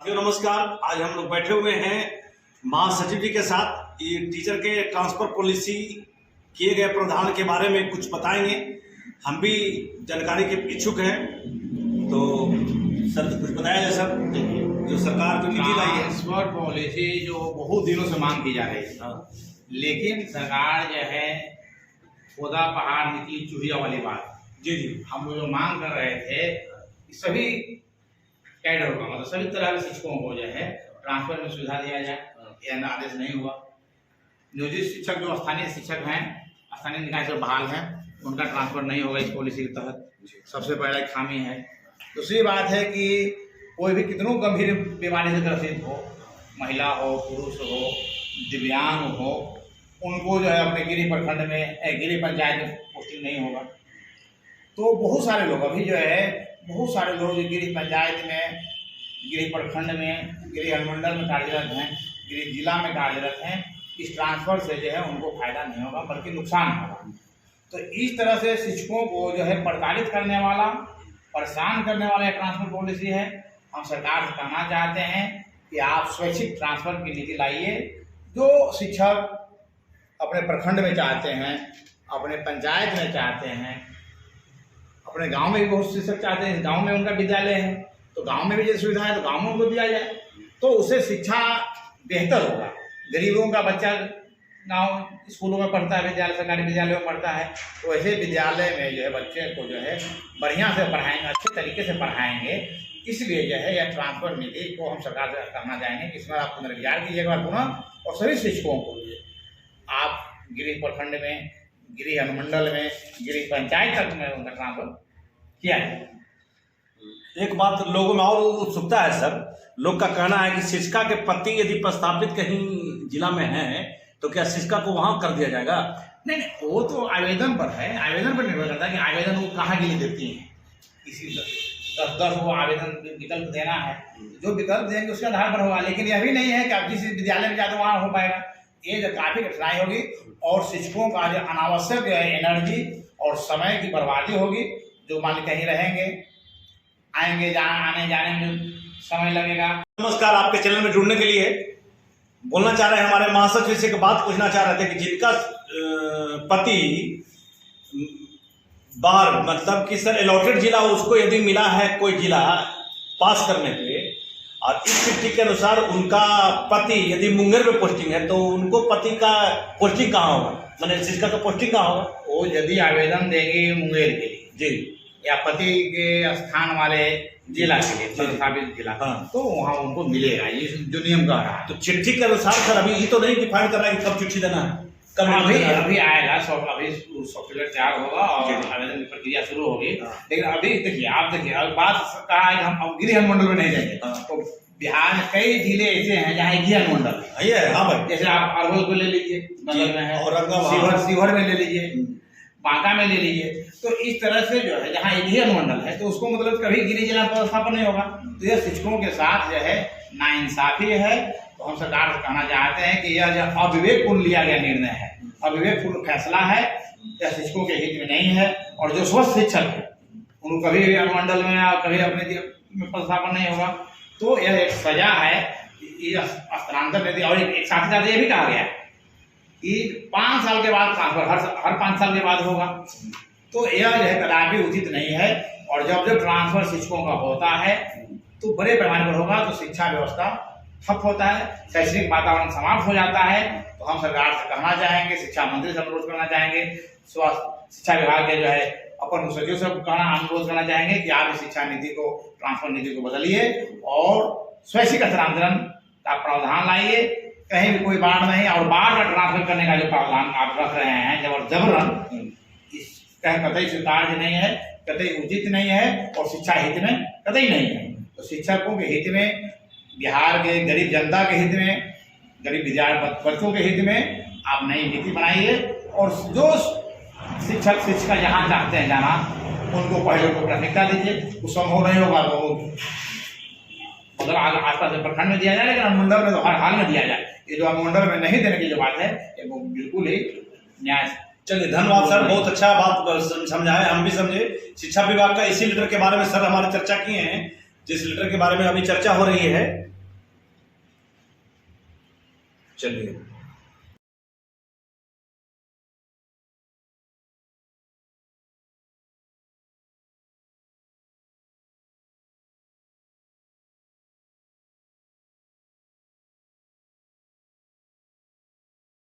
नमस्कार। आज हम लोग बैठे हुए हैं महासचिव जी के साथ। ये टीचर के ट्रांसफर पॉलिसी किए गए प्रावधान के बारे में कुछ बताएंगे। हम भी जानकारी के इच्छुक हैं, तो सर कुछ बताया जाए सर, जो सरकार जो नीति लाई है। ट्रांसफर पॉलिसी जो बहुत दिनों से मांग की जा रही है, लेकिन सरकार जो है खुदा पहाड़ निकली चूहिया वाली बात। जी, हम लोग जो मांग कर रहे थे सभी कैडर का मतलब सभी तरह के शिक्षकों को जो है ट्रांसफर में सुविधा दिया जाए। यह आदेश नहीं हुआ। नियोजित शिक्षक जो स्थानीय शिक्षक हैं, स्थानीय निकाय से बहाल हैं, उनका ट्रांसफर नहीं होगा इस पॉलिसी के तहत। सबसे बड़ा एक खामी है। दूसरी बात है कि कोई भी कितनों गंभीर बीमारी से ग्रसित हो, महिला हो, पुरुष हो, दिव्यांग हो, उनको जो है अपने गिरी प्रखंड में गिरी पंचायत में पोस्टिंग नहीं होगा। तो बहुत सारे लोग अभी जो है बहुत सारे लोग जो गिरी पंचायत में, गिरी प्रखंड में, गिरी अनुमंडल में कार्यरत हैं, गिरी जिला में कार्यरत हैं, इस ट्रांसफर से जो है उनको फायदा नहीं होगा बल्कि नुकसान होगा। तो इस तरह से शिक्षकों को जो है प्रताड़ित करने वाला, परेशान करने वाला ट्रांसफर पॉलिसी है। हम सरकार से कहना चाहते हैं कि आप स्वैच्छिक ट्रांसफर की नीति लाइए। जो शिक्षक अपने प्रखंड में चाहते हैं, अपने पंचायत में चाहते हैं, अपने गांव में भी बहुत शिक्षक चाहते हैं, गांव में उनका विद्यालय है तो गांव में भी जो सुविधा है तो गांव में उनको दिया जाए, तो उससे शिक्षा बेहतर होगा। गरीबों का बच्चा गांव स्कूलों में पढ़ता है, विद्यालय सरकारी विद्यालयों में पढ़ता है, तो ऐसे विद्यालय में जो है बच्चे को जो है बढ़िया से पढ़ाएंगे, अच्छे तरीके से पढ़ाएंगे। इसलिए जो है यह ट्रांसफर नीति को हम सरकार से कहना चाहेंगे कि इसमें आप पुनर्विचार कीजिएगा पुनः, और सभी शिक्षकों को आप गिरी प्रखंड में, गिरी अनुमंडल में, गिरी पंचायत तक में उनका ट्रांसफर किया है। एक बात लोगों में और उत्सुकता है सर, लोग का कहना है कि शिक्षिका के पति यदि प्रस्तावित कहीं जिला में है तो क्या शिक्षिका को वहां कर दिया जाएगा? नहीं, वो तो आवेदन पर है, आवेदन पर निर्भर करता है कि आवेदन वो कहाँ के लिए देती हैं। इसी 10 वो आवेदन विकल्प देना है, जो विकल्प देंगे उसके आधार पर होगा। लेकिन यह भी नहीं है कि आप जिस विद्यालय में जाते वहाँ हो पाएगा। ये जो काफ़ी कठिनाई होगी और शिक्षकों का जो अनावश्यक एनर्जी और समय की बर्बादी होगी। जो मान कहीं रहेंगे, आएंगे, आने जाने में समय लगेगा। नमस्कार, आपके चैनल में जुड़ने के लिए बोलना चाह रहे हैं। हमारे महासचिव से एक बात पूछना चाह रहे थे कि जिनका पति बाहर मतलब कि सर अलॉटेड जिला उसको यदि मिला है कोई जिला पास करने पे, और इस चिट्ठी के अनुसार उनका पति यदि मुंगेर में पोस्टिंग है तो उनको पति का पोस्टिंग कहाँ होगा, मतलब शिक्षिका का पोस्टिंग कहाँ होगा? वो यदि आवेदन देंगे मुंगेर के लिए जी, या पति के स्थान वाले जिला के लिए, प्रस्तावित जिला, तो वहाँ उनको मिलेगा। ये जो नियम कह रहा है। तो चिट्ठी के अनुसार सर अभी ये तो नहीं डिफाइन कर रहा है कि कब चिट्ठी देना है, कब अभी आएगा। अभी सॉफ्टवेयर तैयार होगा और आवेदन की प्रक्रिया शुरू होगी। लेकिन अभी देखिए, आप देखिए, अब बात कहा है कि हम अब गिरी अनुमंडल में नहीं जाएंगे। तो बिहार में कई जिले ऐसे हैं जहाँ गिरी अनुमंडल है। हाँ भाई, जैसे आप अरवल को ले लीजिए, बगल में है, और शिवहर में ले लीजिए, बांका में ले लीजिए। तो इस तरह से जो है जहाँ एक ही अनुमंडल है तो उसको मतलब कभी गिरी जिला पदस्थापन नहीं होगा। तो यह शिक्षकों के साथ जो है नाइंसाफी है। तो हम सरकार से कहना चाहते हैं कि यह जो अविवेकपूर्ण लिया गया निर्णय है, अविवेकपूर्ण फैसला है, यह शिक्षकों के हित में नहीं है। और जो स्वस्थ शिक्षक है उनको कभी अनुमंडल में या कभी अपने पदस्थापन नहीं होगा। तो यह एक सजा है, स्थानांतरण नीति। और एक साथ साथ ये भी कहा गया है कि 5 साल के बाद ट्रांसफर हर 5 साल के बाद होगा। तो यह जो है कदापि उचित नहीं है। और जब ट्रांसफर शिक्षकों का होता है तो बड़े पैमाने पर होगा तो शिक्षा व्यवस्था ठप होता है, शैक्षणिक वातावरण समाप्त हो जाता है। तो हम सरकार से कहना चाहेंगे, शिक्षा मंत्री से अनुरोध करना चाहेंगे, स्वास्थ्य शिक्षा विभाग के जो है अपर सचिव से अनुरोध करना चाहेंगे कि आप इस शिक्षा नीति को, ट्रांसफर नीति को बदलिए और स्वैच्छिक स्थानांतरण का प्रावधान लाइए। कहीं भी कोई बाढ़ नहीं, और बाढ़ का ट्रांसफर करने का जो प्रावधान आप रख रहे हैं जबरन, कतई स्वीकार्य नहीं है, कतई उचित नहीं है और शिक्षा हित में कतई नहीं है। तो शिक्षकों के हित में, बिहार के गरीब जनता के हित में, गरीब विद्यार्थी बच्चों के हित में आप नई नीति बनाइए। और जो शिक्षक शिक्षिका जहाँ चाहते हैं जाना उनको पहले को प्राथमिकता दीजिए। कुछ संभव नहीं होगा तो मतलब आसपास प्रखंड में दिया जाए, लेकिन अनुमंडल में तो हर हाल में दिया जाए। ये जो अनुमंडल में नहीं देने की जो बात है ये वो बिल्कुल ही न्याय। चलिए, धन्यवाद सर, बहुत अच्छा बात समझाए, हम भी समझे। शिक्षा विभाग का इसी लेटर के बारे में सर हमारे चर्चा किए हैं। जिस लेटर के बारे में अभी चर्चा हो रही है, चलिए